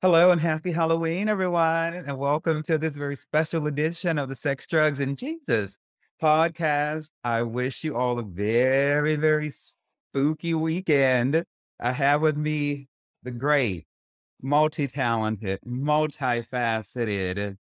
Hello and happy Halloween, everyone, and welcome to this very special edition of the Sex, Drugs, and Jesus podcast. I wish you all a very, very spooky weekend. I have with me the great, multi-talented, multifaceted,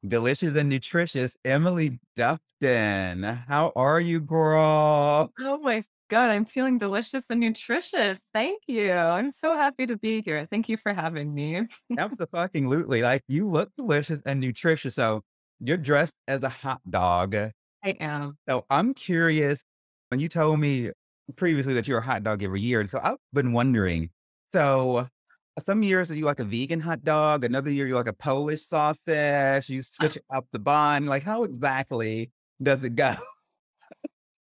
delicious and nutritious Emily Dufton. How are you, girl? Oh my God, I'm feeling delicious and nutritious. Thank you. I'm so happy to be here. Thank you for having me. Absolutely. Like you look delicious and nutritious. So you're dressed as a hot dog. I am. So I'm curious, when you told me previously that you're a hot dog every year, and so I've been wondering, so some years are you like a vegan hot dog, another year you're like a Polish sausage, you switch up the bun, like how exactly does it go?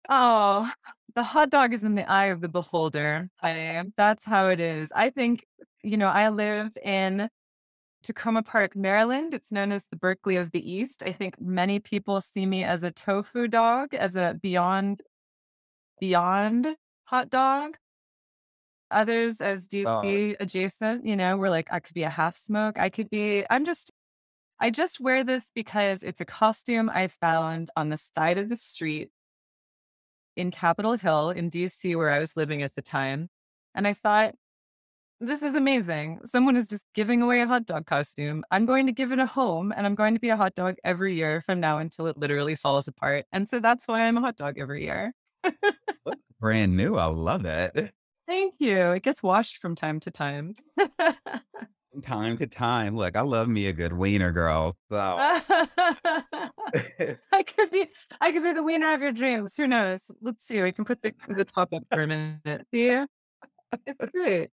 Oh, the hot dog is in the eye of the beholder. That's how it is. I think, I lived in Tacoma Park, Maryland. It's known as the Berkeley of the East. I think many people see me as a tofu dog, as a beyond hot dog. Others as Oh, deeply adjacent, where like I could be a half smoke. I just wear this because it's a costume I found on the side of the street in Capitol Hill in DC, where I was living at the time. And I thought, this is amazing. Someone is just giving away a hot dog costume. I'm going to give it a home and I'm going to be a hot dog every year from now until it literally falls apart. And so that's why I'm a hot dog every year. looks brand new. I love it. Thank you. It gets washed from time to time. From time to time. Look, I love me a good wiener girl. So I could be I could be the winner of your dreams. Who knows? Let's see. We can put the top up for a minute. See? It's great.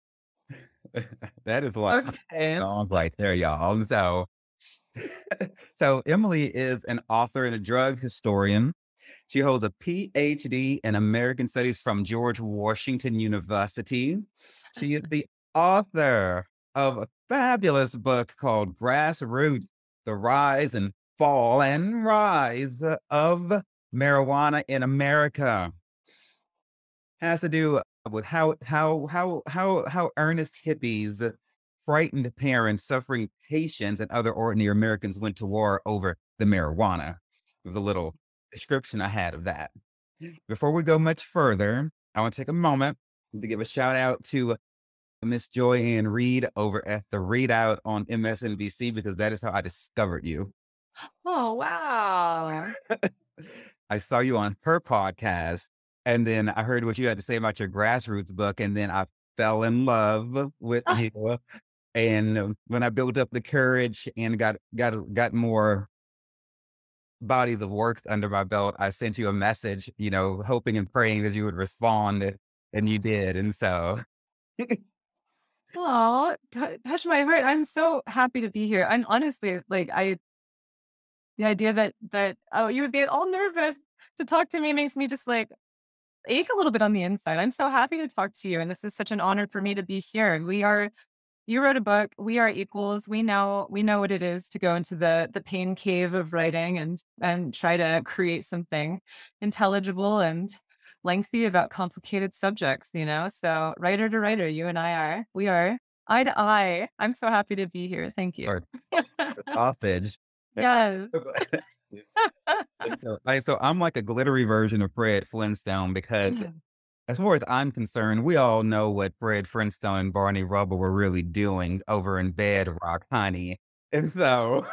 that is what Okay. songs right there, y'all. So so Emily is an author and a drug historian. She holds a PhD in American Studies from George Washington University. She is the author of a fabulous book called Grassroots: The Rise and Fall and Rise of Marijuana in America. Has to do with how earnest hippies, frightened parents, suffering patients, and other ordinary Americans went to war over the marijuana. It was a little description I had of that. Before we go much further, I want to take a moment to give a shout out to Miss Joy-Ann Reid over at the Reid Out on MSNBC because that is how I discovered you. Oh, wow. I saw you on her podcast, and then I heard what you had to say about your grassroots book, and then I fell in love with you. And when I built up the courage and got more bodies of works under my belt, I sent you a message, hoping and praying that you would respond, and you did. And so, Oh, touch my heart. I'm so happy to be here. And honestly, the idea that you would be all nervous to talk to me makes me just like ache a little bit on the inside. I'm so happy to talk to you. And this is such an honor for me to be here. You wrote a book. We are equals. We know what it is to go into the pain cave of writing and try to create something intelligible and lengthy about complicated subjects, So writer to writer, we are eye to eye. I'm so happy to be here. Thank you. or sausage. Yes. So I'm like a glittery version of Fred Flintstone because as far as I'm concerned, we all know what Fred Flintstone and Barney Rubble were really doing over in Bedrock, honey. And so,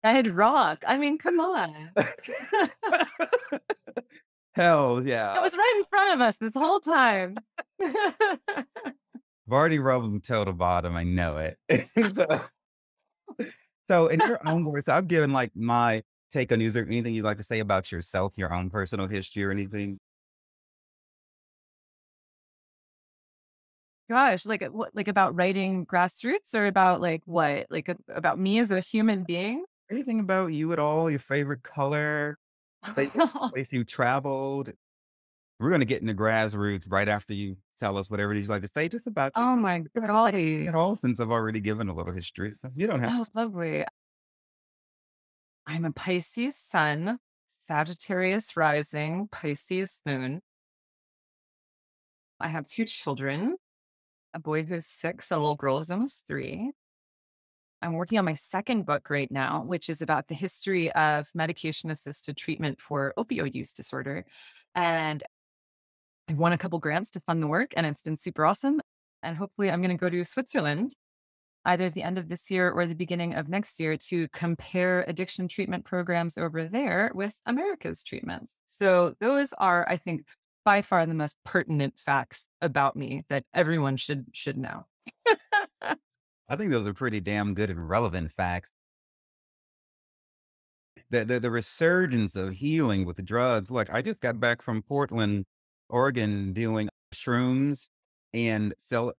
Ed Rock. I mean, come on. hell It yeah. was right in front of us this whole time. Barney Rubble's a total bottom. I know it. So in your own words, I've given like my take on you. Is there anything you'd like to say about yourself, your own personal history or anything? Gosh, like, what like, about writing Grassroots or about, like, what? Like, about me as a human being? Anything about you at all? Your favorite color? Place, place you traveled? We're gonna get into grassroots right after you tell us whatever it is you'd like to say just about Oh yourself. my You don't have to say golly. it all since I've already given a little history, so you don't have Oh, lovely. I'm a Pisces sun, Sagittarius rising, Pisces moon. I have 2 children, a boy who's 6, a little girl who's almost 3. I'm working on my second book right now, which is about the history of medication assisted treatment for opioid use disorder. And I won a couple grants to fund the work, and it's been super awesome. And hopefully, I'm going to go to Switzerland either at the end of this year or the beginning of next year to compare addiction treatment programs over there with America's treatments. So, those are, I think, by far the most pertinent facts about me that everyone should know. I think those are pretty damn good and relevant facts. The resurgence of healing with the drugs. Like, I just got back from Portland, Oregon, doing shrooms and so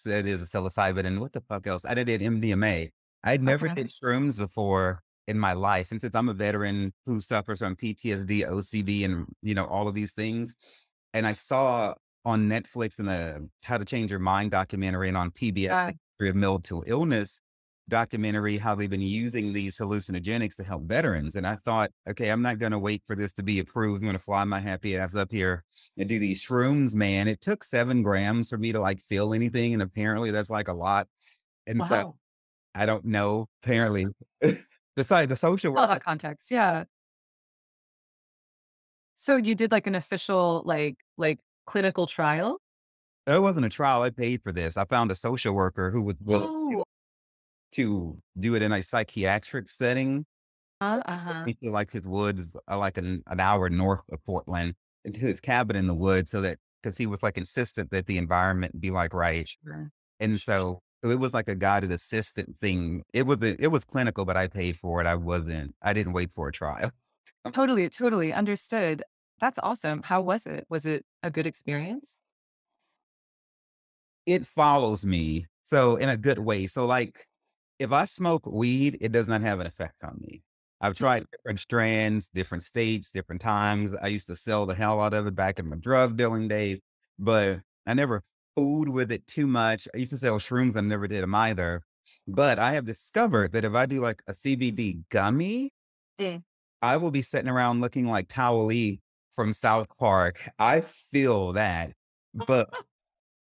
that is a psilocybin and what the fuck else? I did MDMA. I'd never Okay. did shrooms before in my life, and since I'm a veteran who suffers from PTSD, OCD, and all of these things, and I saw on Netflix and the How to Change Your Mind documentary, and on PBS, Uh, the History of Mental Illness documentary, how they've been using these hallucinogenics to help veterans. And I thought, okay, I'm not going to wait for this to be approved. I'm going to fly my happy ass up here and do these shrooms, man. It took 7 grams for me to like feel anything. And apparently that's like a lot. And so wow. I don't know, apparently, besides the social All work, that context. Yeah. So you did like an official clinical trial? it wasn't a trial. I paid for this. I found a social worker who was willing Oh. to do it in a psychiatric setting. Uh-huh. He feel like his woods are like an hour north of Portland into his cabin in the woods so that because he was like insistent that the environment be like right. Sure. And so it was like a guided assistant thing. It was clinical, but I paid for it. I didn't wait for a trial. Totally, totally understood. That's awesome. How was it? Was it a good experience? It follows me. So in a good way. So like if I smoke weed, it does not have an effect on me. I've tried different strands, different states, different times. I used to sell the hell out of it back in my drug dealing days, but I never fooled with it too much. I used to sell shrooms. I never did them either. But I have discovered that if I do like a CBD gummy, Mm. I will be sitting around looking like Towel from South Park. I feel that. But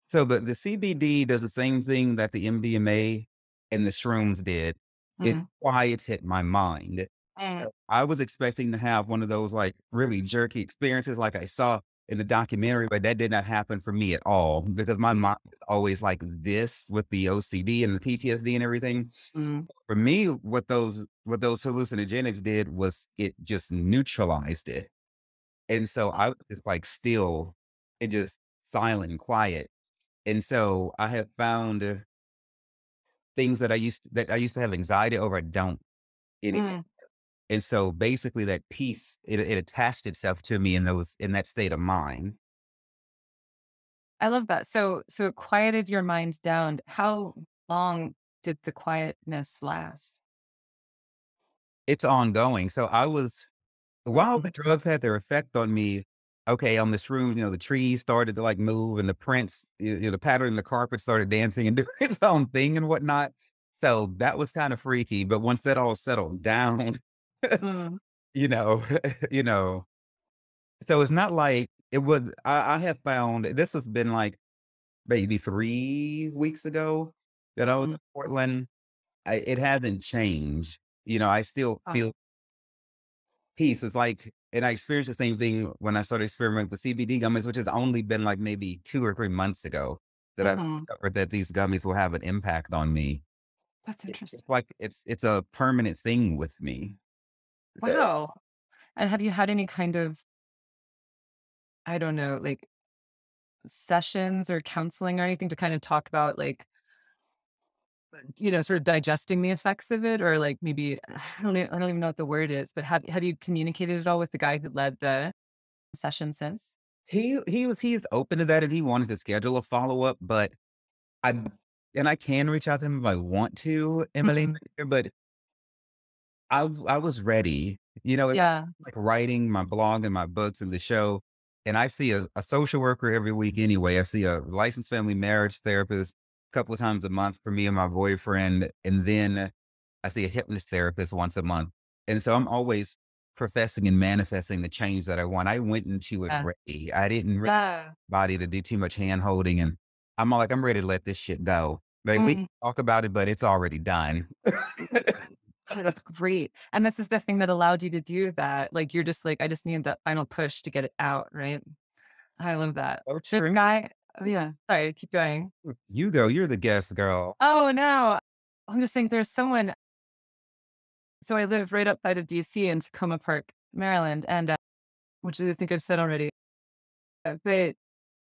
so the CBD does the same thing that the MDMA and the shrooms did. It Mm. quiet hit my mind. Mm. I was expecting to have one of those like really jerky experiences like I saw in the documentary, but that did not happen for me at all because my mind is always like this with the OCD and the PTSD and everything. Mm. For me, what those hallucinogenics did was it just neutralized it. And so I was just like still and just silent and quiet. And so I have found things that I used to have anxiety over, I don't anymore. Mm. And so basically that peace, it attached itself to me in that state of mind. I love that. So it quieted your mind down. How long did the quietness last? It's ongoing. So while Mm. the drugs had their effect on me, okay, on this room, the trees started to like move and the prints, the pattern in the carpet started dancing and doing its own thing and whatnot. So that was kind of freaky. But once that all settled down, Mm. you know, you know, so it's not like it would, I have found this has been like maybe 3 weeks ago that I was Mm. in Portland. It hasn't changed. I still Oh. feel peace. It's like and I experienced the same thing when I started experimenting with the CBD gummies, which has only been like maybe 2 or 3 months ago that I've Mhm. discovered that these gummies will have an impact on me. That's It's interesting. like it's a permanent thing with me. So, Wow. And have you had any kind of, I don't know, like sessions or counseling or anything to kind of talk about sort of digesting the effects of it, or like maybe I don't even know what the word is, but have you communicated at all with the guy who led the session since? he's open to that and he wanted to schedule a follow-up, but I and I can reach out to him if I want to, Emily, Mhm. but I was ready. It's Yeah. like writing my blog and my books and the show, and I see a social worker every week anyway. I see a licensed family marriage therapist a couple of times a month for me and my boyfriend, and then I see a hypnotist therapist once a month. And so I'm always professing and manifesting the change that I want. I went into it Yeah. ready. I didn't really Yeah. body to do too much hand holding, and I'm all like, I'm ready to let this shit go. Like, we Mm. talk about it, but it's already done. Oh, that's great. And this is the thing that allowed you to do that. Like, you're just like, I just need that final push to get it out, right? I love that. So The true. guy oh, yeah, sorry, keep going. You go, you're the guest girl. Oh, no. I'm just saying there's someone so I live right outside of DC in Tacoma Park, Maryland, and, which I think I've said already. But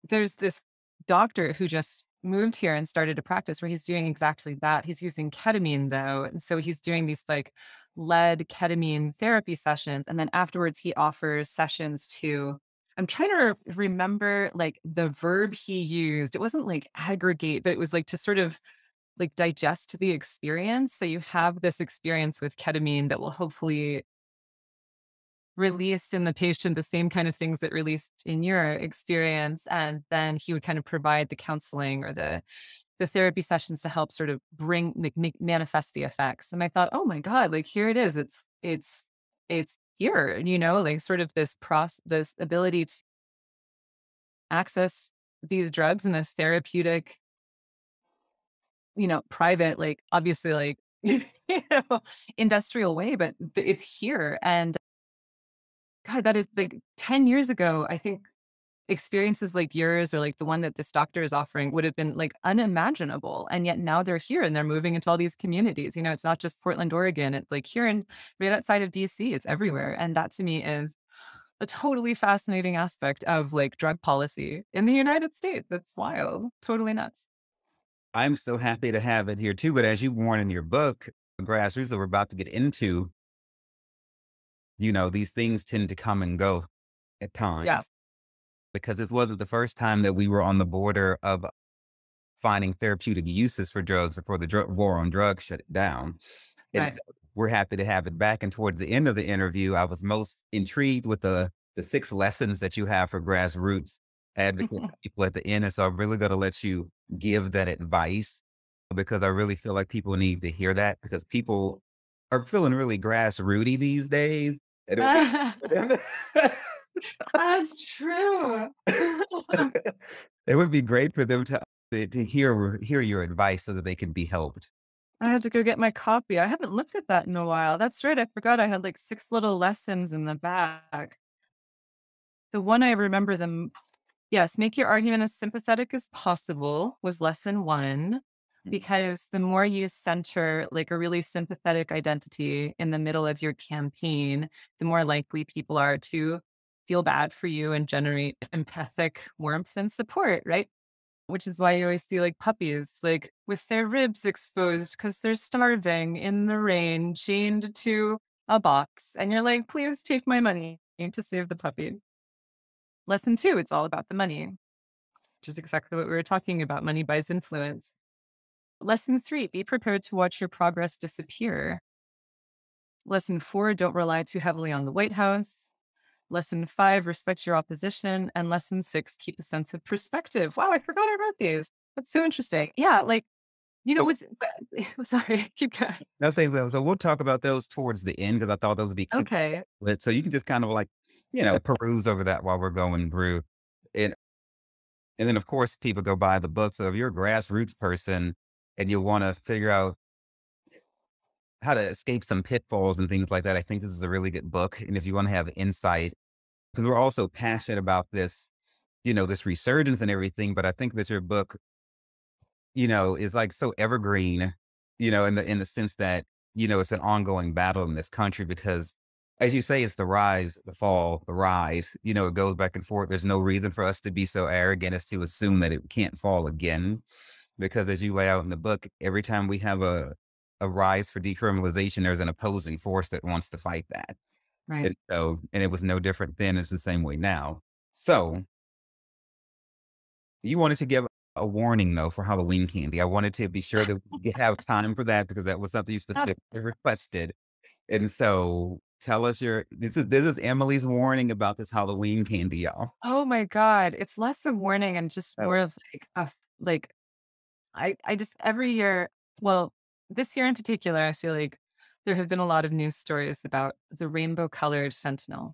there's this doctor who just moved here and started a practice where he's doing exactly that. He's using ketamine though. And so he's doing these like lead ketamine therapy sessions. And then afterwards, he offers sessions to, I'm trying to remember like the verb he used. It wasn't like aggregate, but it was like to sort of like digest the experience. So you have this experience with ketamine that will hopefully released in the patient the same kind of things that released in your experience, and then he would kind of provide the counseling or the therapy sessions to help sort of bring make manifest the effects. And I thought, oh my god, like here it is, it's here, like sort of this ability to access these drugs in a therapeutic, private, like obviously like know industrial way, but it's here. And God, that is like 10 years ago, I think experiences like yours or like the one that this doctor is offering would have been like unimaginable. And yet now they're here and they're moving into all these communities. It's not just Portland, Oregon. It's like here in right outside of DC, it's everywhere. And that to me is a totally fascinating aspect of like drug policy in the United States. That's wild. Totally nuts. I'm so happy to have it here too. But as you warn in your book, Grassroots, that we're about to get into, these things tend to come and go at Yeah. times because this wasn't the first time that we were on the border of finding therapeutic uses for drugs before the war on drugs shut it down. And Right. so we're happy to have it back. And towards the end of the interview, I was most intrigued with the 6 lessons that you have for grassroots advocate people at the end. And so I'm really going to let you give that advice because I really feel like people need to hear that because people are feeling really grassrooty these days. And That's true. it would be great for them to hear your advice so that they can be helped. I had to go get my copy. I haven't looked at that in a while. That's right. I forgot I had like 6 little lessons in the back. The one I remember them yes, make your argument as sympathetic as possible was lesson 1, because the more you center like a really sympathetic identity in the middle of your campaign, the more likely people are to feel bad for you and generate empathic warmth and support, right? Which is why you always see like puppies, like with their ribs exposed because they're starving in the rain, chained to a box. And you're like, please take my money to save the puppy. Lesson 2, it's all about the money, which is exactly what we were talking about. Money buys influence. Lesson 3, be prepared to watch your progress disappear. Lesson 4, don't rely too heavily on the White House. Lesson 5, respect your opposition. And lesson 6, keep a sense of perspective. Wow, I forgot I wrote these. That's so interesting. Yeah, like, So what's, sorry, keep going. nothing else. So we'll talk about those towards the end because I thought those would be cute. Okay. So you can just kind of like, peruse over that while we're going through. And and then of course people go buy the book. So if you're a grassroots person and you want to figure out how to escape some pitfalls and things like that, I think this is a really good book. And if you want to have insight, because we're also passionate about this, this resurgence and everything, but I think that your book is like so evergreen, in the sense that, it's an ongoing battle in this country because as you say, it's the rise, the fall, the rise, it goes back and forth. There's no reason for us to be so arrogant as to assume that it can't fall again. Because as you lay out in the book, every time we have a rise for decriminalization, there's an opposing force that wants to fight that. Right. And it was no different then, it's the same way now. So you wanted to give a warning though for Halloween candy. I wanted to be sure that we have time for that because that was something you specifically requested. And so tell us this is Emily's warning about this Halloween candy, y'all. Oh my God. It's less a warning and just Oh, more of like, I just every year, well, this year in particular, I feel like there have been a lot of news stories about the rainbow colored fentanyl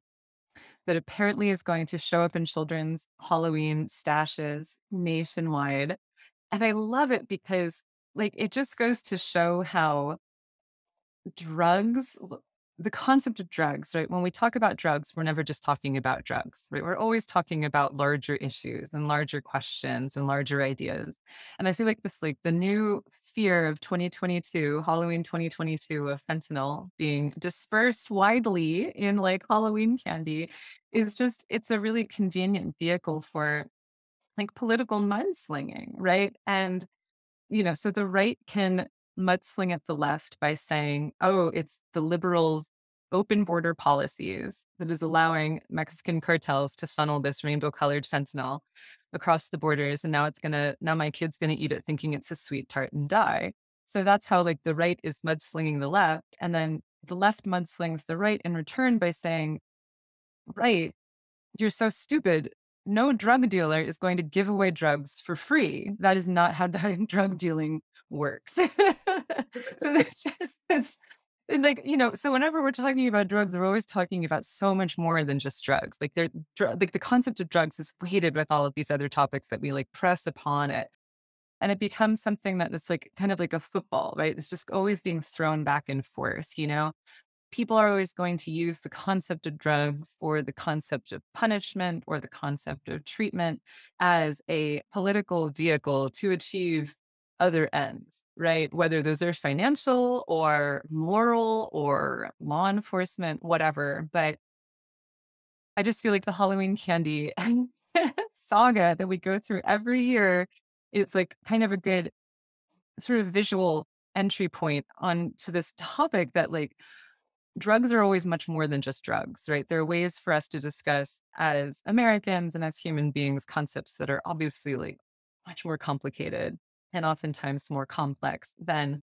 that apparently is going to show up in children's Halloween stashes nationwide. And I love it because like, it just goes to show how drugs, the concept of drugs, right? When we talk about drugs, we're never just talking about drugs, right? We're always talking about larger issues and larger questions and larger ideas. And I feel like this, like the new fear of 2022, Halloween 2022, of fentanyl being dispersed widely in like Halloween candy is just, it's a really convenient vehicle for like political mudslinging, right? And so the right can mudsling at the left by saying, oh, it's the liberals' open border policies that is allowing Mexican cartels to funnel this rainbow colored fentanyl across the borders. And now my kid's going to eat it thinking it's a sweet tart and die. So that's how like the right is mudslinging the left. And then the left mudslings the right in return by saying, right, you're so stupid. No drug dealer is going to give away drugs for free. That is not how drug dealing works. So that's like, so whenever we're talking about drugs, we're always talking about so much more than just drugs. Like like the concept of drugs is weighted with all of these other topics that we like press upon it. And it becomes something that is like kind of like a football, right? It's just always being thrown back and forth. People are always going to use the concept of drugs or the concept of punishment or the concept of treatment as a political vehicle to achieve other ends, right? Whether those are financial or moral or law enforcement, whatever. But I just feel like the Halloween candy saga that we go through every year is like kind of a good sort of visual entry point onto this topic that like drugs are always much more than just drugs, right? There are ways for us to discuss as Americans and as human beings concepts that are obviously like much more complicated and oftentimes more complex than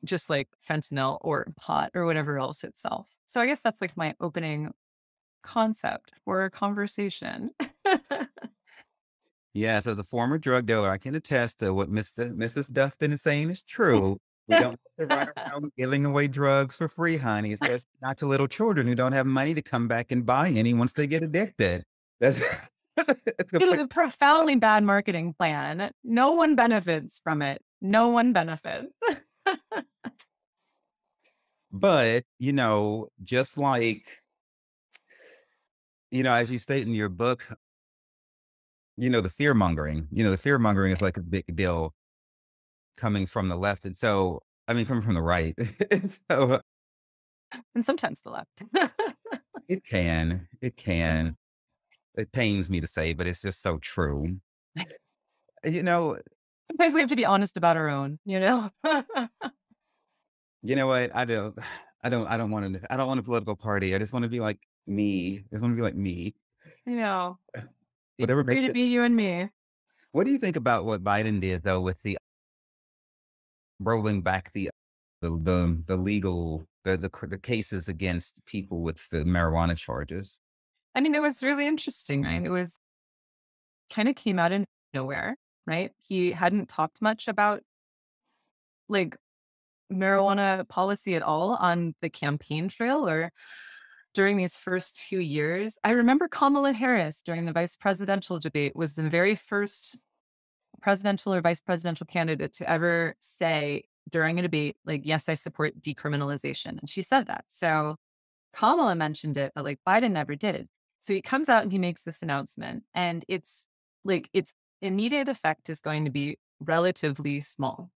just like fentanyl or pot or whatever else itself. So I guess that's like my opening concept for a conversation. Yeah, so as a former drug dealer, I can attest to what Mrs. Dufton is saying is true. We don't have to run around giving away drugs for free, honey, especially not to little children who don't have money to come back and buy any once they get addicted. That's it's It is complete. a profoundly bad marketing plan. No one benefits from it. No one benefits. But, just like, as you state in your book, the fear mongering is like a big deal coming from the left. And so, I mean, coming from the right. And so And sometimes the left. it can. It pains me to say, but it's just so true. You know, Sometimes we have to be honest about our own, you know what? I don't want a political party. I just want to be like me. I just want to be like me. you know, be Whatever free makes to it. be you and me. What do you think about what Biden did though with the rolling back the legal the cases against people with the marijuana charges? I mean, it was really interesting, right? It was kind of came out of nowhere, right? He hadn't talked much about like marijuana policy at all on the campaign trail or during these first 2 years. I remember Kamala Harris during the vice presidential debate was the very first presidential or vice presidential candidate to ever say during a debate, like, yes, I support decriminalization. And she said that. So Kamala mentioned it, but like Biden never did. So he comes out and he makes this announcement, and it's like its immediate effect is going to be relatively small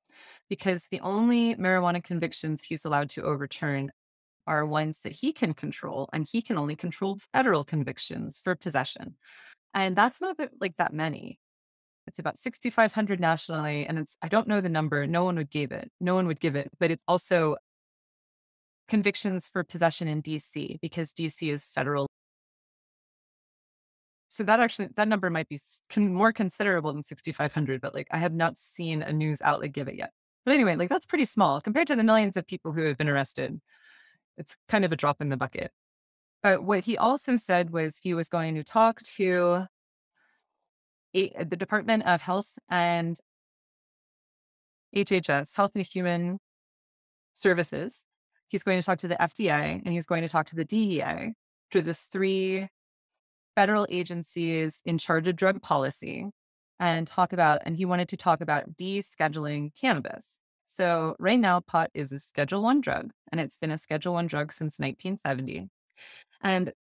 because the only marijuana convictions he's allowed to overturn are ones that he can control, and he can only control federal convictions for possession. And that's not like that many. It's about 6,500 nationally, and I don't know the number. No one would give it. No one would give it, but it's also convictions for possession in DC because DC is federal. So that number might be more considerable than 6,500, but like I have not seen a news outlet give it yet. But anyway, like that's pretty small compared to the millions of people who have been arrested. It's kind of a drop in the bucket. But what he also said was he was going to talk to the Department of Health and HHS, Health and Human Services. He's going to talk to the FDA and he's going to talk to the DEA, to the three federal agencies in charge of drug policy. and he wanted to talk about descheduling cannabis. So right now, pot is a Schedule One drug, and it's been a Schedule One drug since 1970. And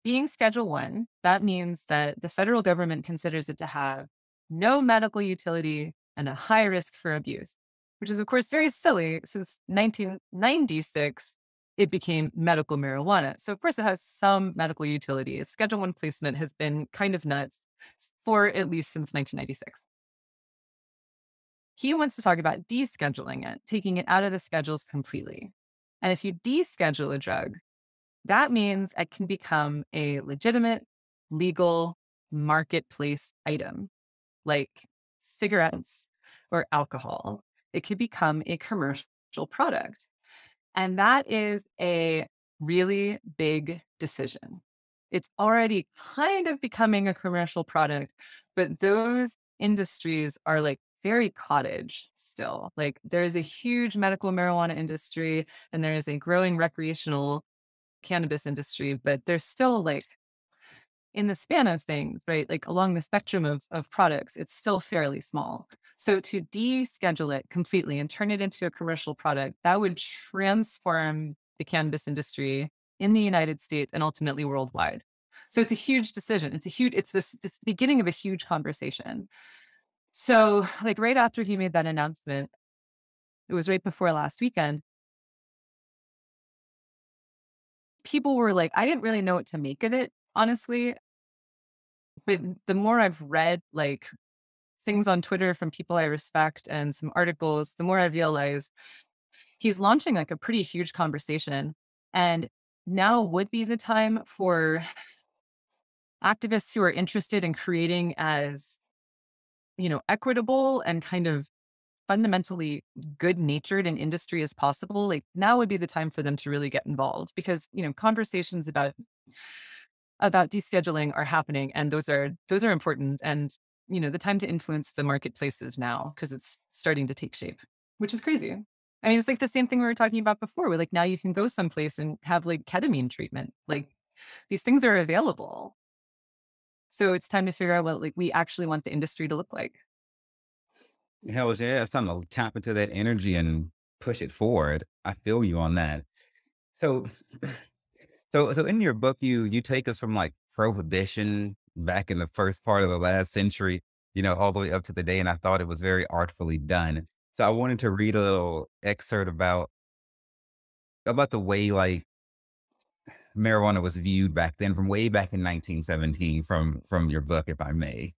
being Schedule One, that means that the federal government considers it to have no medical utility and a high risk for abuse, which is, of course, very silly since 1996, it became medical marijuana. So, of course, it has some medical utility. Its Schedule One placement has been kind of nuts for at least since 1996. He wants to talk about descheduling it, taking it out of the schedules completely. And if you deschedule a drug, that means it can become a legitimate, legal marketplace item like cigarettes or alcohol. It could become a commercial product. And that is a really big decision. It's already kind of becoming a commercial product, but those industries are like very cottage still. Like there is a huge medical marijuana industry and there is a growing recreational cannabis industry, but they're still like in the span of things, right? Like along the spectrum of products, it's still fairly small. So to deschedule it completely and turn it into a commercial product, that would transform the cannabis industry in the United States and ultimately worldwide. So it's a huge decision. It's the beginning of a huge conversation. So like right after he made that announcement, it was right before last weekend, people were like, I didn't really know what to make of it, honestly. But the more I've read like things on Twitter from people I respect and some articles, the more I realize he's launching like a pretty huge conversation. And now would be the time for activists who are interested in creating as, equitable and kind of fundamentally good natured an industry as possible. Like now would be the time for them to really get involved because, conversations about descheduling are happening and those are important. And, the time to influence the marketplace is now because it's starting to take shape, which is crazy. I mean, it's like the same thing we were talking about before where like now you can go someplace and have like ketamine treatment. Like these things are available. So it's time to figure out what like we actually want the industry to look like. Hell yeah, it's time to tap into that energy and push it forward. I feel you on that. So, so in your book, you take us from like prohibition back in the first part of the last century, all the way up to the day, and I thought it was very artfully done. So I wanted to read a little excerpt about the way like marijuana was viewed back then, from way back in 1917, from your book, if I may.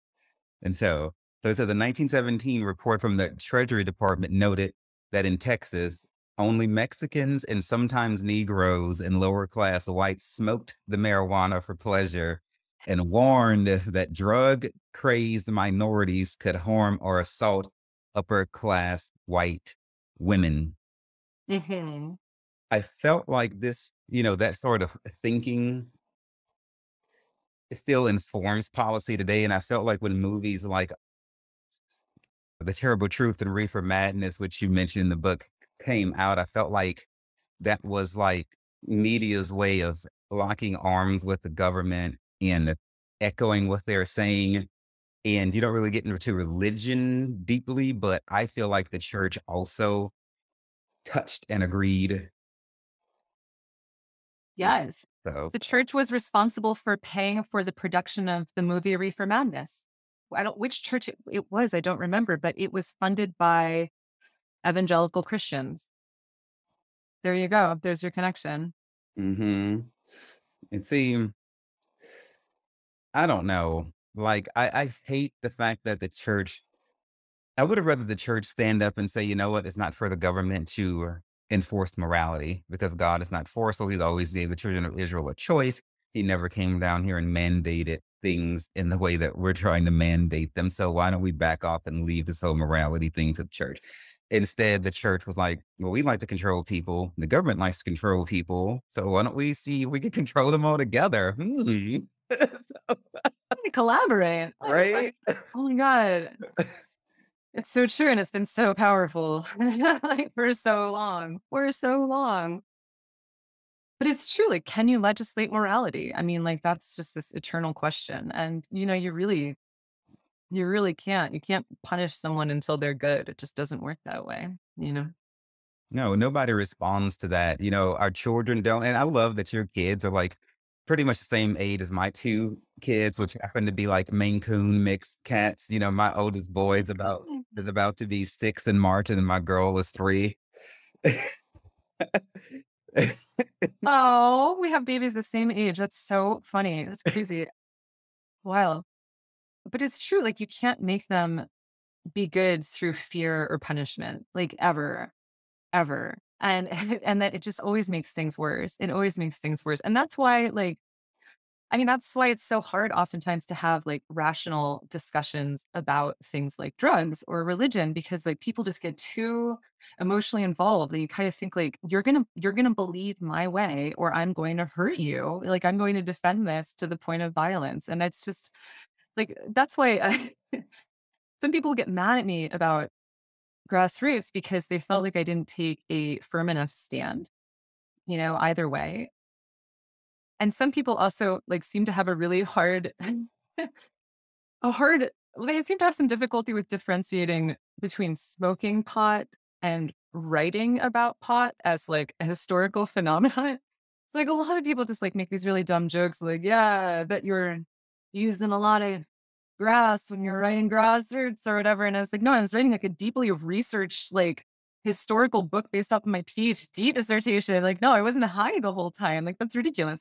And so it said the 1917 report from the Treasury Department noted that in Texas, only Mexicans and sometimes Negroes and lower class whites smoked the marijuana for pleasure and warned that drug crazed minorities could harm or assault upper class white women. Mhm. I felt like this, that sort of thinking still informs policy today. And I felt like when movies like The Terrible Truth and Reefer Madness, which you mentioned in the book, came out, I felt like that was like media's way of locking arms with the government and echoing what they're saying. And you don't really get into religion deeply, but I feel like the church also touched and agreed. Yes. So, The church was responsible for paying for the production of the movie Reefer Madness. I don't which church it was, I don't remember, but it was funded by evangelical Christians. There you go. There's your connection. hmm and see, I don't know. Like, I hate the fact that the church, I would have rather the church stand up and say, you know what, it's not for the government to enforce morality because God is not forceful. He's always gave the children of Israel a choice. He never came down here and mandated things in the way that we're trying to mandate them. So why don't we back off and leave this whole morality thing to the church? Instead, the church was like, well, we like to control people. The government likes to control people. So why don't we see if we can control them all together? Collaborate. Right? Oh my God. It's so true. And it's been so powerful like for so long. For so long. But it's true. Like, can you legislate morality? I mean, like, that's just this eternal question. And, You really can't. You can't punish someone until they're good. It just doesn't work that way, you know? No, nobody responds to that. Our children don't. And I love that your kids are like pretty much the same age as my two kids, which happen to be like Maine Coon mixed cats. My oldest boy is about to be 6 in March, and then my girl is 3. Oh, we have babies the same age. That's so funny. That's crazy. Wild. But it's true, like, you can't make them be good through fear or punishment, like, ever, ever. And and that it just always makes things worse. It always makes things worse. And that's why, like, I mean, that's why it's so hard oftentimes to have like rational discussions about things like drugs or religion, because like people just get too emotionally involved and you kind of think like you're gonna believe my way or I'm going to hurt you. Like I'm going to defend this to the point of violence. And it's just like that's why some people get mad at me about grassroots because they felt like I didn't take a firm enough stand, either way. And some people also, like, seem to have a really hard a hard they seem to have some difficulty with differentiating between smoking pot and writing about pot as, like, a historical phenomenon. It's like a lot of people just, like, make these really dumb jokes like, "Yeah, I bet you're using a lot of grass when you're writing Grassroots," or whatever, and I was like, "No, I was writing, like, a deeply researched, like, historical book based off of my PhD dissertation. Like, no, I wasn't high the whole time. Like, that's ridiculous."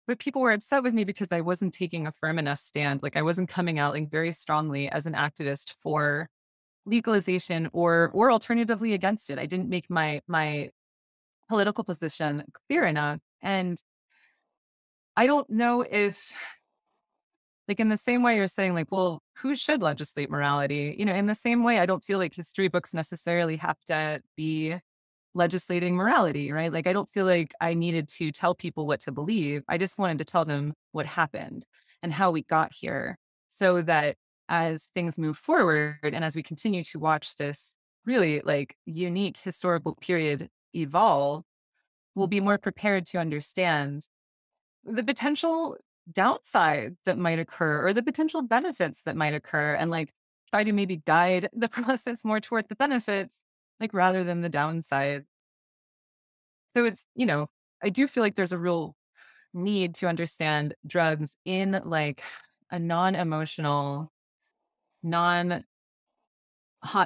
But people were upset with me because I wasn't taking a firm enough stand. Like I wasn't coming out like very strongly as an activist for legalization or alternatively against it. I didn't make my political position clear enough. And I don't know if like in the same way you're saying like, well, who should legislate morality? In the same way, I don't feel like history books necessarily have to be legislating morality, right? Like, I don't feel like I needed to tell people what to believe. I just wanted to tell them what happened and how we got here so that as things move forward and as we continue to watch this really like unique historical period evolve, we'll be more prepared to understand the potential downside that might occur or the potential benefits that might occur and like try to maybe guide the process more toward the benefits like rather than the downside. So I do feel like there's a real need to understand drugs in like a non-emotional, non-hot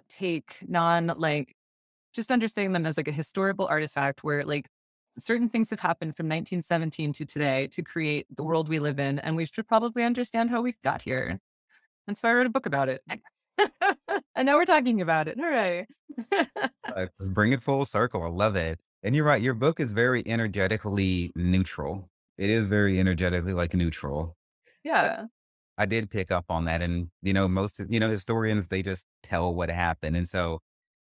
take, non like just understanding them as like a historical artifact where like certain things have happened from 1917 to today to create the world we live in. And we should probably understand how we got here. And so I wrote a book about it. And now we're talking about it. All right. Just bring it full circle. I love it. And you're right. Your book is very energetically neutral. It is very energetically like neutral. Yeah. I did pick up on that. And, most, historians, they just tell what happened. And so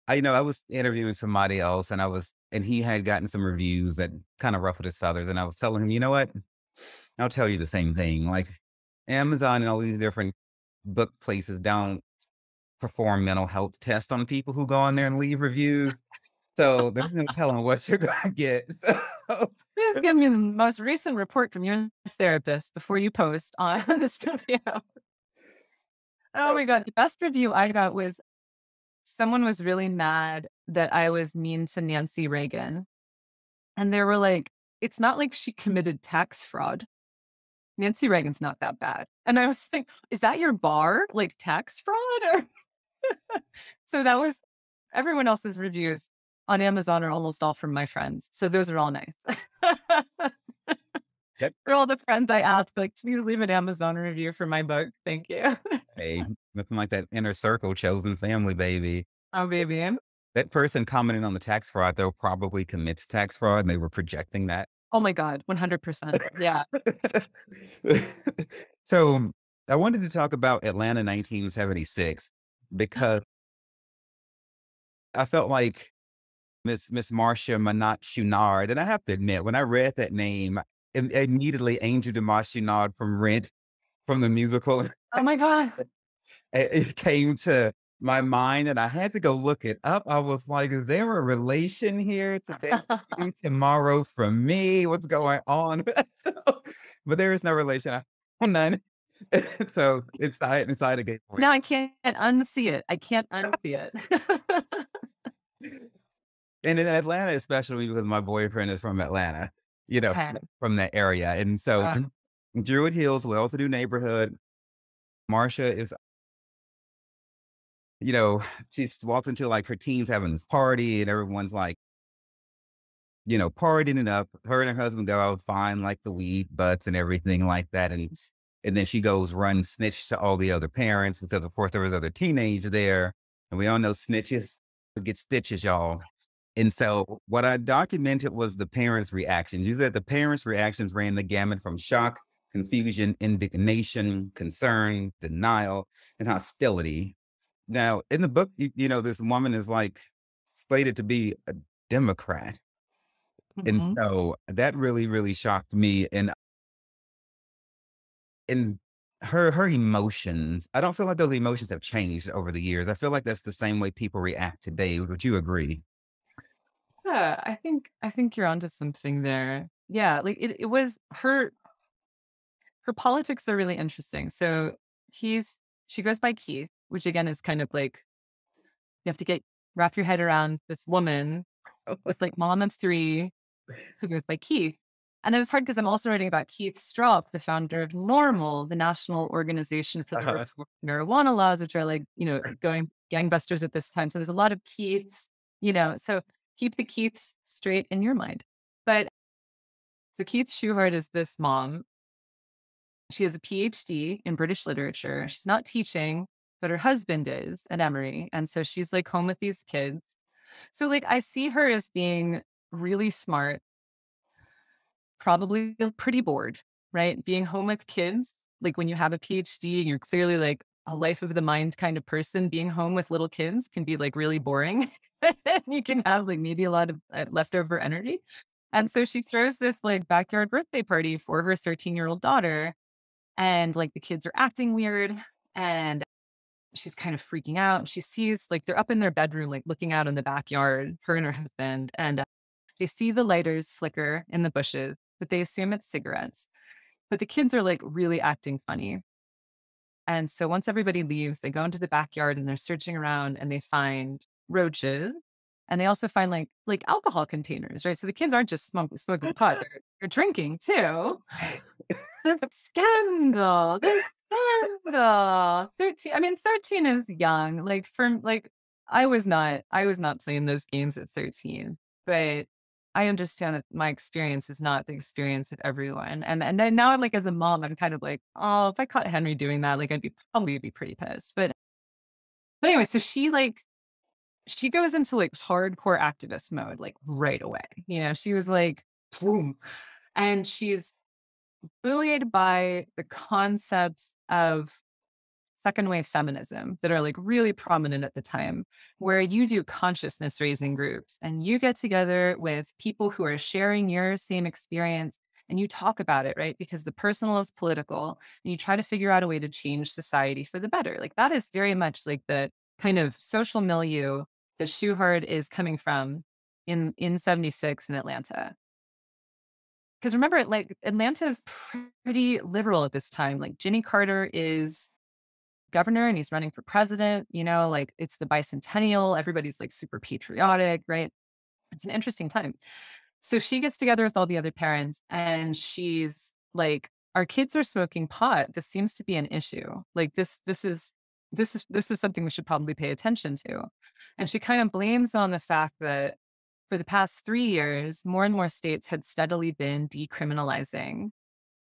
I was interviewing somebody else and he had gotten some reviews that kind of ruffled his feathers. And I was telling him, you know what? I'll tell you the same thing. Like Amazon and all these different book places don't perform mental health tests on people who go on there and leave reviews. So there's no telling what you're gonna get. So Please give me the most recent report from your therapist before you post on this review. Oh my God. The best review I got was someone was really mad that I was mean to Nancy Reagan. And they were like, it's not like she committed tax fraud. Nancy Reagan's not that bad. And I was thinking, is that your bar? Like tax fraud? So that was everyone else's reviews on Amazon are almost all from my friends. So those are all nice. Yep. For all the friends I asked, like, can you leave an Amazon review for my book? Thank you. Hey, nothing like that inner circle chosen family, baby. Oh, baby. That person commenting on the tax fraud, they'll probably commits tax fraud and they were projecting that. Oh my God, 100%. Yeah. So I wanted to talk about Atlanta 1976 because I felt like Miss Marcia Minot Chouinard, and I have to admit, when I read that name, immediately Angel DeMar Chouinard from Rent, from the musical, Oh my God. it came to my mind, and I had to go look it up. I was like, "Is there a relation here today, tomorrow from me? What's going on?" So, but there is no relation. I found none. So inside a gay boy. Now I can't unsee it. I can't unsee it. And in Atlanta, especially because my boyfriend is from Atlanta, Okay. from that area. And so Uh, Druid Hills, well-to-do neighborhood. Marsha is, you know, she's walked into like her teens having this party and everyone's like, partying it up. Her and her husband go out, find like the weed butts and everything like that. And then she goes run snitch to all the other parents because of course there was other teenagers there. And we all know snitches get stitches, y'all. And so what I documented was the parents' reactions. You said the parents' reactions ran the gamut from shock, confusion, indignation, concern, denial, and hostility. Now, in the book, this woman is like slated to be a Democrat. And mhm. so that really, really shocked me. And her emotions, I don't feel like those emotions have changed over the years. I feel like that's the same way people react today. Would you agree? Yeah, I think you're onto something there. Yeah, like it was her politics are really interesting. So he's she goes by Keith, which again is kind of like you have to wrap your head around this woman with like mom of three who goes by Keith. And it was hard because I'm also writing about Keith Stroup, the founder of Normal, the national organization for the Uh-huh. reform of marijuana laws, which are like, going gangbusters at this time. So there's a lot of Keiths, so keep the Keiths straight in your mind. But so Keith Schuhart is this mom. She has a PhD in British literature. She's not teaching, but her husband is at Emory. And so she's like home with these kids. So like I see her as being really smart, probably pretty bored, right? Being home with kids, like when you have a PhD and you're clearly like a life of the mind kind of person, being home with little kids can be like really boring. You can have like maybe a lot of leftover energy. And so she throws this like backyard birthday party for her 13-year-old daughter. And like the kids are acting weird and she's kind of freaking out. She sees like they're up in their bedroom, like looking out in the backyard, her and her husband. And they see the lighters flicker in the bushes, but they assume it's cigarettes. But the kids are like really acting funny. And so once everybody leaves, they go into the backyard and they're searching around and they find roaches. And they also find like alcohol containers, right? So the kids aren't just smoking pot; they're drinking too. The scandal. 13. I mean, 13 is young. I was not playing those games at 13, but I understand that my experience is not the experience of everyone. And then now I'm like, as a mom, I'm kind of like, oh, if I caught Henry doing that, like I'd probably be pretty pissed. But anyway, so she goes into like hardcore activist mode, like right away. She was like, boom. And she's buoyed by the concepts of second wave feminism that are like really prominent at the time, where you do consciousness raising groups and you get together with people who are sharing your same experience and you talk about it, right? Because the personal is political and you try to figure out a way to change society for the better. Like that is very much like the kind of social milieu that Schuhart is coming from in 76 in Atlanta. Because remember, like Atlanta is pretty liberal at this time. Like Jimmy Carter is governor and he's running for president, like it's the bicentennial. Everybody's like super patriotic, right? It's an interesting time. So she gets together with all the other parents and she's like, our kids are smoking pot. This seems to be an issue. Like this is something we should probably pay attention to. And she kind of blames on the fact that for the past 3 years, more and more states had steadily been decriminalizing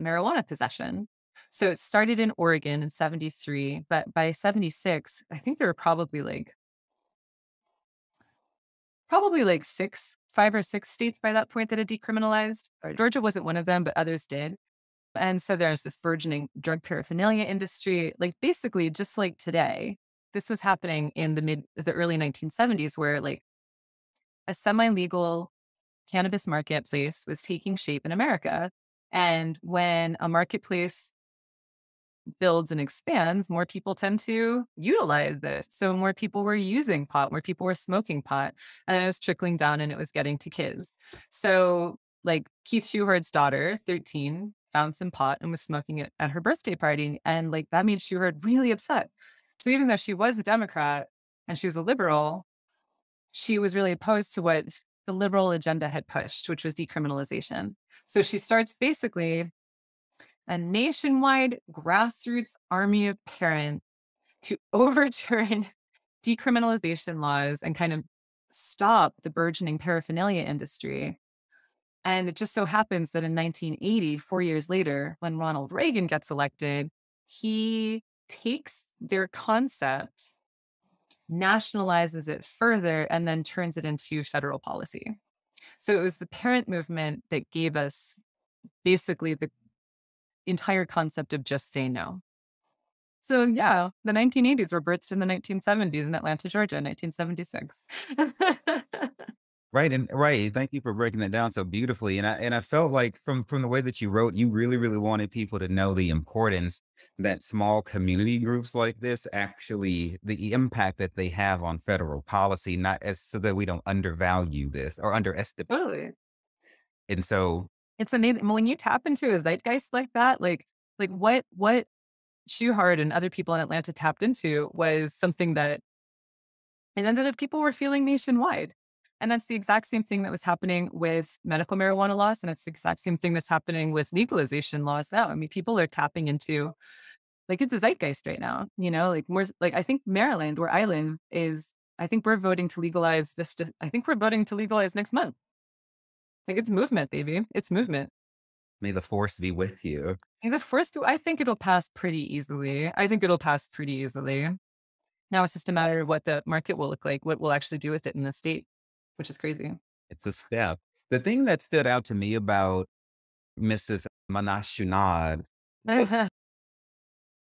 marijuana possession. So it started in Oregon in 73, but by 76, I think there were probably like 5 or 6 states by that point that had decriminalized. Or Georgia wasn't one of them, but others did. And so there's this burgeoning drug paraphernalia industry, like basically just like today. This was happening in the early 1970s, where like a semi-legal cannabis marketplace was taking shape in America. And when a marketplace builds and expands, more people tend to utilize this. So more people were using pot, more people were smoking pot, and then it was trickling down and it was getting to kids. So like Keith Schuhart's daughter, 13, found some pot and was smoking it at her birthday party. And like that made Schuhart really upset. So even though she was a Democrat and she was a liberal, she was really opposed to what the liberal agenda had pushed, which was decriminalization. So she starts basically a nationwide grassroots army of parents to overturn decriminalization laws and kind of stop the burgeoning paraphernalia industry. And it just so happens that in 1980, 4 years later, when Ronald Reagan gets elected, he takes their concept, nationalizes it further, and then turns it into federal policy. So it was the parent movement that gave us basically the entire concept of just say no. So yeah, the 1980s were birthed in the 1970s in Atlanta, Georgia, 1976. Right, and right, thank you for breaking that down so beautifully, and I felt like from the way that you wrote, you really, really wanted people to know the importance that small community groups like this actually the impact that they have on federal policy, not as so that we don't undervalue this or underestimate. Totally. And so It's amazing when you tap into a zeitgeist like that, like what Schuhart and other people in Atlanta tapped into was something that it ended up people were feeling nationwide. And that's the exact same thing that was happening with medical marijuana laws. And it's the exact same thing that's happening with legalization laws now. I mean, people are tapping into like it's a zeitgeist right now, like more like I think Maryland, where I live, is I think we're voting to legalize this. I think we're voting to legalize next month. Like it's movement, baby. It's movement. may the force be with you. And the first, I think it'll pass pretty easily. I think it'll pass pretty easily. Now it's just a matter of what the market will look like, what we'll actually do with it in the state, which is crazy. It's a step. The thing that stood out to me about Mrs. Manashunad, For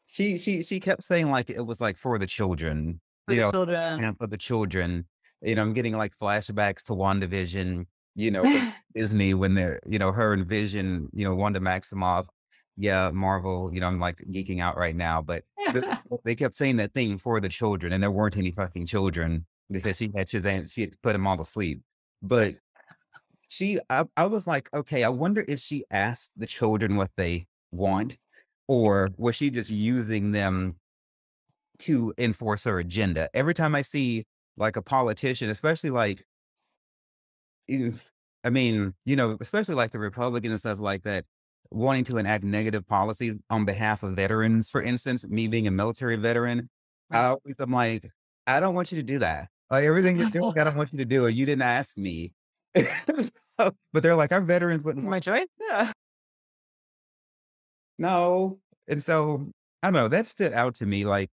she kept saying like it was like for the children, the children. and for the children. I'm getting like flashbacks to WandaVision, with Disney when they're, her and Vision, Wanda Maximoff. Yeah, Marvel, I'm like geeking out right now, but they kept saying that thing for the children, and there weren't any fucking children because she had put them all to sleep. But I was like, okay, I wonder if she asked the children what they want, or was she just using them to enforce her agenda? Every time I see like a politician, especially like, you- I mean, especially like the Republicans and stuff like that, wanting to enact negative policies on behalf of veterans, for instance, me being a military veteran, Right. I'm like, I don't want you to do that. Like everything you're doing, I don't want you to do it. You didn't ask me. But they're like, our veterans wouldn't want My choice? Yeah. no. And so I don't know, that stood out to me Right.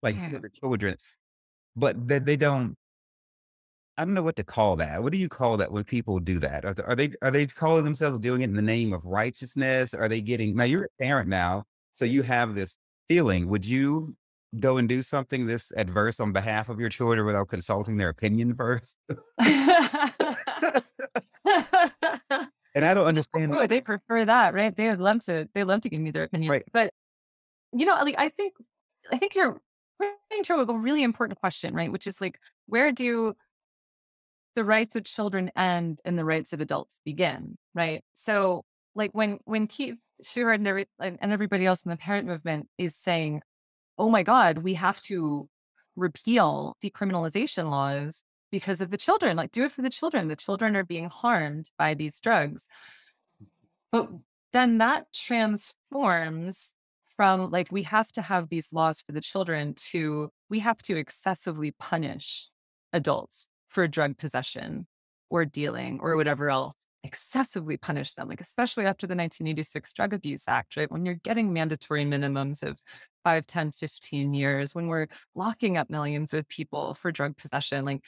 like for Yeah. the children, but that they don't I don't know what to call that. What do you call that when people do that? Are they calling themselves doing it in the name of righteousness? Are they getting now you're a parent now, so you have this feeling. Would you go and do something this adverse on behalf of your children without consulting their opinion first? And I don't understand Oh, they prefer that, right? They love to give me their opinions. right. But like I think you're pointing to a really important question, right? Which is like, where do the rights of children end and the rights of adults begin, right? So, like when Keith Stewart and everybody else in the parent movement is saying, "Oh my God, we have to repeal decriminalization laws because of the children. Like, do it for the children. The children are being harmed by these drugs." But then that transforms from like we have to have these laws for the children to we have to excessively punish adults for drug possession or dealing or whatever else, excessively punish them, like especially after the 1986 Drug Abuse Act, right? When you're getting mandatory minimums of 5, 10, 15 years, when we're locking up millions of people for drug possession, like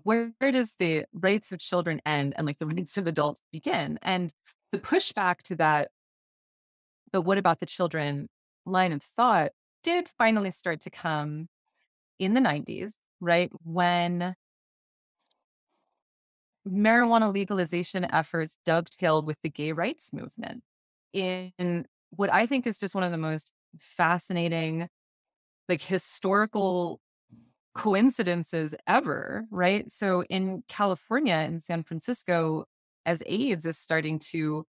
where does the rights of children end and like the rights of adults begin? And the pushback to that, but what about the children line of thought did finally start to come in the 90s, right? When marijuana legalization efforts dovetailed with the gay rights movement in what I think is just one of the most fascinating, like historical coincidences ever, right? So in California, in San Francisco, as AIDS is starting to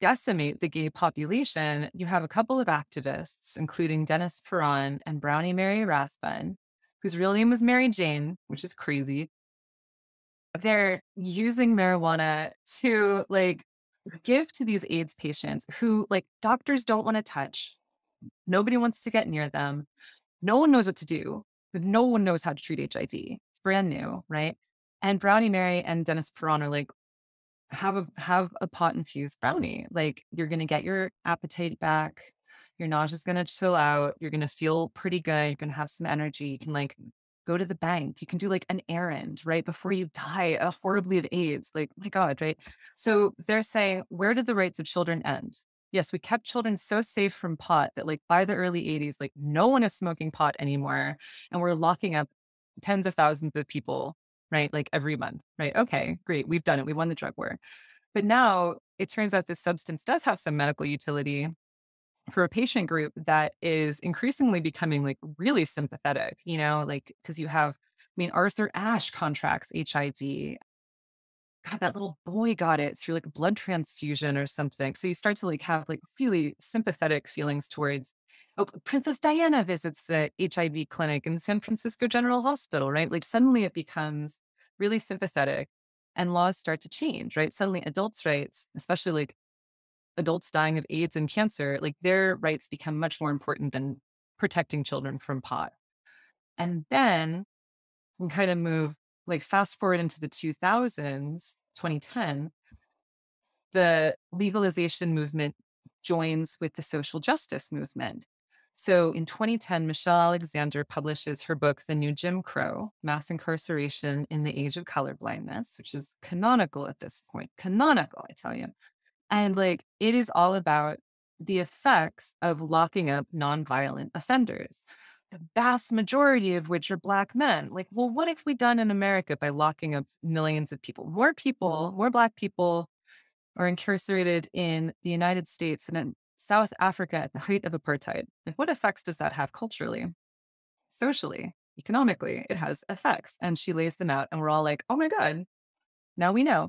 decimate the gay population, you have a couple of activists, including Dennis Perron and Brownie Mary Rathbun, whose real name was Mary Jane, which is crazy. They're using marijuana to like give to these AIDS patients who like doctors don't want to touch. Nobody wants to get near them. No one knows what to do. No one knows how to treat HIV. It's brand new, right? And Brownie Mary and Dennis Perron are like, have a pot infused brownie. Like you're gonna get your appetite back. Your nausea's gonna chill out. You're gonna feel pretty good. You're gonna have some energy. You can like go to the bank. You can do like an errand, right? Before you die horribly of AIDS. Like, my God, right? So they're saying, where did the rights of children end? Yes, we kept children so safe from pot that like by the early 80s, like no one is smoking pot anymore. And we're locking up tens of thousands of people, right? Like every month, right? Okay, great. We've done it. We won the drug war. But now it turns out this substance does have some medical utility for a patient group that is increasingly becoming like really sympathetic, you know, like because you have, I mean, Arthur Ashe contracts HIV. God, that little boy got it through like a blood transfusion or something. So you start to like have like really sympathetic feelings towards, oh, Princess Diana visits the HIV clinic in San Francisco General Hospital, right? Like suddenly it becomes really sympathetic and laws start to change, right? Suddenly adults' rights, especially like adults dying of AIDS and cancer, like their rights become much more important than protecting children from pot. And then we kind of move, like fast forward into the 2000s, 2010, the legalization movement joins with the social justice movement. So in 2010, Michelle Alexander publishes her book, The New Jim Crow, Mass Incarceration in the Age of Colorblindness, which is canonical at this point. Canonical, I tell you. And like, it is all about the effects of locking up nonviolent offenders, the vast majority of which are Black men. Like, well, what have we done in America by locking up millions of people? More Black people are incarcerated in the United States than in South Africa at the height of apartheid. Like, what effects does that have culturally, socially, economically? It has effects. And she lays them out, and we're all like, oh my God, now we know.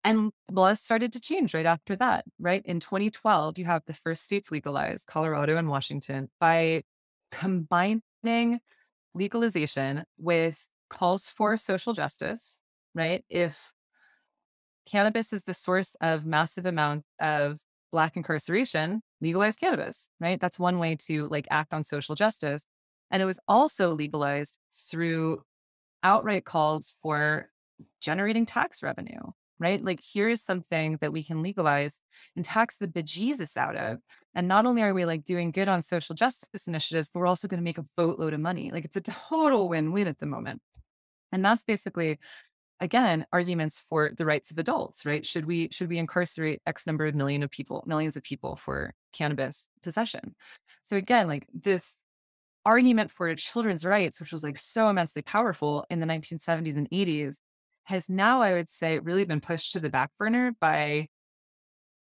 And laws started to change right after that, right? In 2012, you have the first states legalized, Colorado and Washington, by combining legalization with calls for social justice, right? If cannabis is the source of massive amounts of Black incarceration, legalize cannabis, right? That's one way to like act on social justice. And it was also legalized through outright calls for generating tax revenue, right? Like, here's something that we can legalize and tax the bejesus out of. And not only are we like doing good on social justice initiatives, but we're also going to make a boatload of money. Like, it's a total win-win at the moment. And that's basically, again, arguments for the rights of adults, right? Should we incarcerate X number of millions of people for cannabis possession? So again, like this argument for children's rights, which was like so immensely powerful in the 1970s and 80s, has now, I would say, really been pushed to the back burner by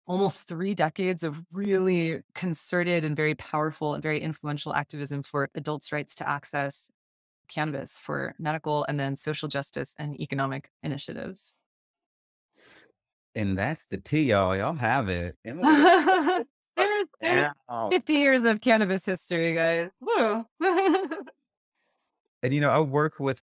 almost 3 decades of really concerted and very powerful and very influential activism for adults' rights to access cannabis for medical and then social justice and economic initiatives. And that's the tea, y'all. Y'all have it. Emily, there's wow. 50 years of cannabis history, guys. Woo. And I work with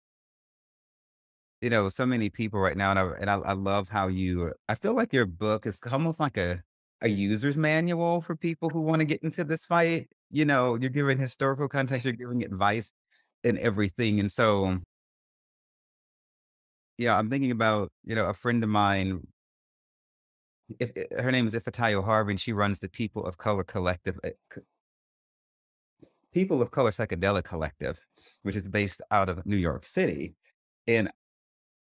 so many people right now, and I love how I feel like your book is almost like a user's manual for people who want to get into this fight. You're giving historical context, you're giving advice and everything. And so, yeah, I'm thinking about, a friend of mine. Her name is Ifatayo Harvey, and she runs the People of Color Collective, People of Color Psychedelic Collective, which is based out of New York City. And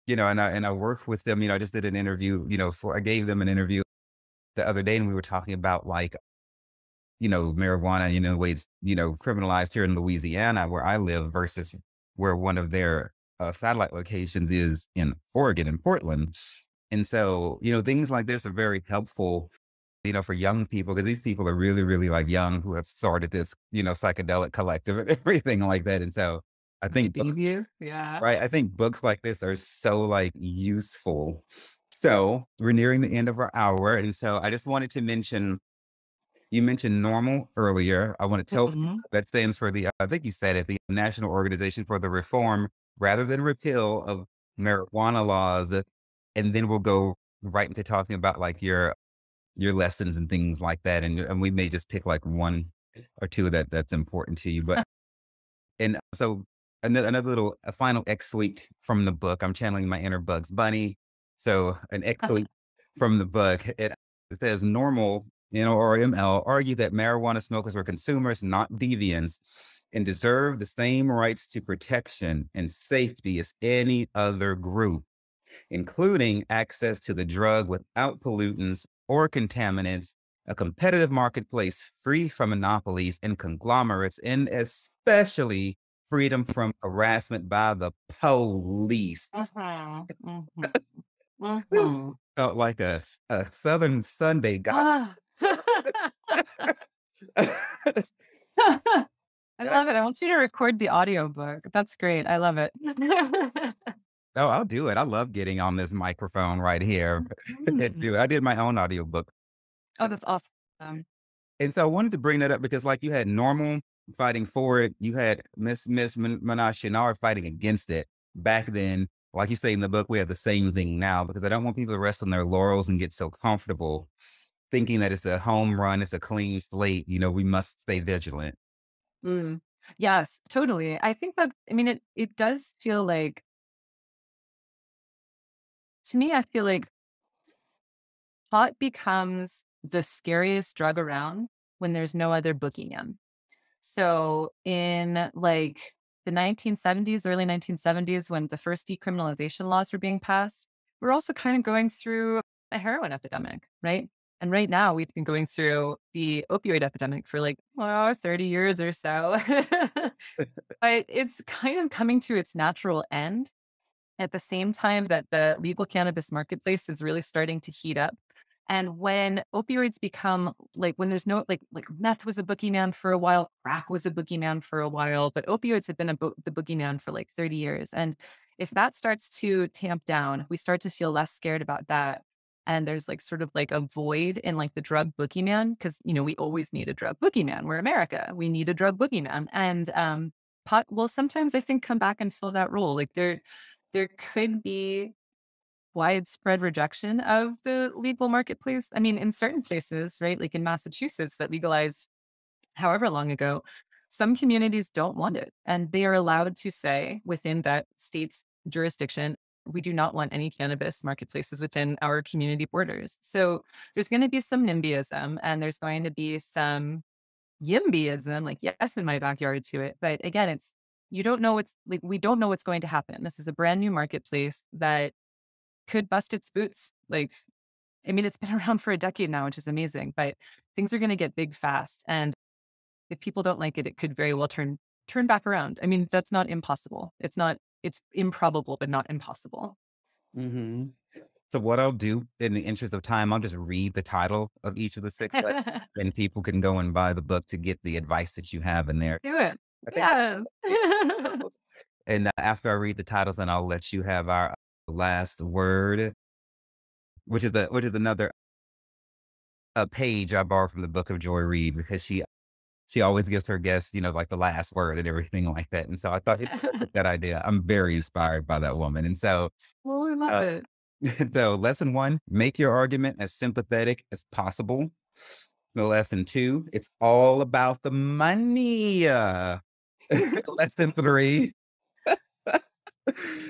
and I work with them. I just did an interview. I gave them an interview the other day, and we were talking about like, marijuana. The way it's criminalized here in Louisiana, where I live, versus where one of their satellite locations is in Oregon, in Portland. And so, things like this are very helpful, for young people, because these people are really, really like young who have started this, psychedelic collective and everything like that. And so I think, Yeah. right, I think books like this are so like useful So we're nearing the end of our hour. And so I just wanted to mention, you mentioned normal earlier. I want to tell people Mhm. that stands for the, I think you said it, the National Organization for the Reform rather than repeal of marijuana laws. And then we'll go right into talking about like your lessons and things like that. And we may just pick like one or two that's important to you. But and so another little a final excerpt from the book. I'm channeling my inner Bugs Bunny. So an excerpt from the book. It says normal, NORML, argue that marijuana smokers were consumers, not deviants, and deserve the same rights to protection and safety as any other group, including access to the drug without pollutants or contaminants, a competitive marketplace free from monopolies and conglomerates, and especially freedom from harassment by the police. Mhm, mhm, Whew. mhm. Felt like a Southern Sunday gospel. Ah. I love it. I want you to record the audiobook. That's great. I love it. Oh, I'll do it. I love getting on this microphone right here. Mhm. I did my own audiobook. Oh, that's awesome. And so I wanted to bring that up because like you had normal fighting for it. You had Miss Minaj and R fighting against it back then. Like you say in the book, we have the same thing now because I don't want people to rest on their laurels and get so comfortable thinking that it's a home run, it's a clean slate. We must stay vigilant. Mm. Yes, totally. I think that, I mean, it does feel like, to me, I feel like pot becomes the scariest drug around when there's no other boogeyman. So in like the 1970s, early 1970s, when the first decriminalization laws were being passed, we're also kind of going through a heroin epidemic, right? And right now we've been going through the opioid epidemic for like 30 years or so. But it's kind of coming to its natural end at the same time that the legal cannabis marketplace is really starting to heat up. And when opioids become like when there's no like meth was a boogeyman for a while, crack was a boogeyman for a while, but opioids have been the boogeyman for like 30 years. And if that starts to tamp down, we start to feel less scared about that. And there's like sort of like a void in like the drug boogeyman because we always need a drug boogeyman. We're America. We need a drug boogeyman. And pot will sometimes I think come back and fill that role. Like there could be widespread rejection of the legal marketplace. I mean, in certain places, right, like in Massachusetts that legalized however long ago, some communities don't want it. And they are allowed to say within that state's jurisdiction, we do not want any cannabis marketplaces within our community borders. So there's going to be some NIMBYism and there's going to be some YIMBYism, like yes, in my backyard to it. But again, it's you don't know what's like we don't know what's going to happen. This is a brand new marketplace that could bust its boots. Like, I mean, it's been around for a decade now, which is amazing, but things are going to get big fast. And if people don't like it, it could very well turn back around. I mean, that's not impossible. It's improbable, but not impossible. Hmm. So what I'll do in the interest of time, I'll just read the title of each of the six, and people can go and buy the book to get the advice that you have in there. Do it. I think Yeah. and after I read the titles, then I'll let you have our last word, which is another a page I borrowed from the book of Joy Reid because she always gives her guests, like the last word and everything like that. And so I thought that idea. I'm very inspired by that woman. And so, Well, we love uh, it. so lesson one, make your argument as sympathetic as possible. The lesson two, it's all about the money. Lesson three,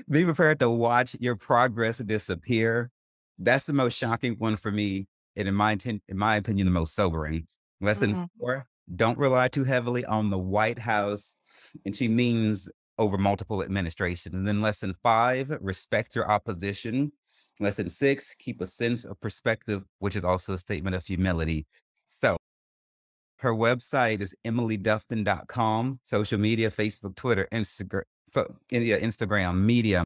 be prepared to watch your progress disappear. That's the most shocking one for me, and in my opinion, the most sobering. Lesson Mhm. four, don't rely too heavily on the White House, and she means over multiple administrations. And then lesson five, respect your opposition. Lesson six, keep a sense of perspective, which is also a statement of humility. So her website is emilydufton.com, social media, Facebook, Twitter, Instagram, media.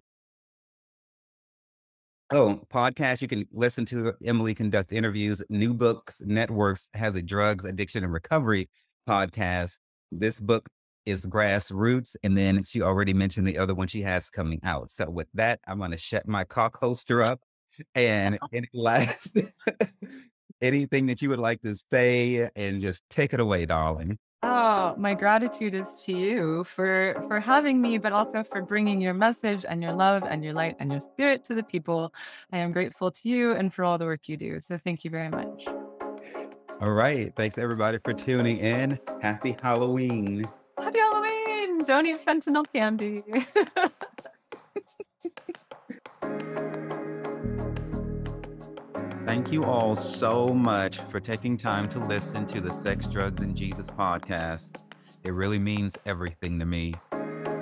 Oh, podcast. You can listen to Emily conduct interviews. New Books Networks has a drugs addiction and recovery podcast. This book is Grassroots. And then she already mentioned the other one she has coming out. So with that, I'm going to shut my cock holster up And any last anything that you would like to say, and just take it away, darling. Oh, my gratitude is to you for having me, but also for bringing your message and your love and your light and your spirit to the people. I am grateful to you and for all the work you do. So thank you very much. All right. Thanks everybody for tuning in. Happy Halloween. Happy Halloween! Don't eat fentanyl candy. Thank you all so much for taking time to listen to the Sex, Drugs, and Jesus podcast. It really means everything to me.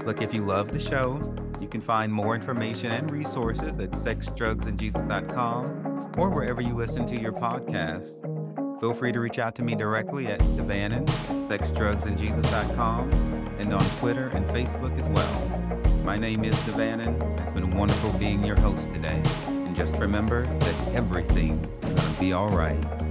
Look, if you love the show, you can find more information and resources at sexdrugsandjesus.com or wherever you listen to your podcasts. Feel free to reach out to me directly at Devannon at sexdrugsandjesus.com and on Twitter and Facebook as well. My name is Devannon. It's been wonderful being your host today. And just remember that everything is going to be all right.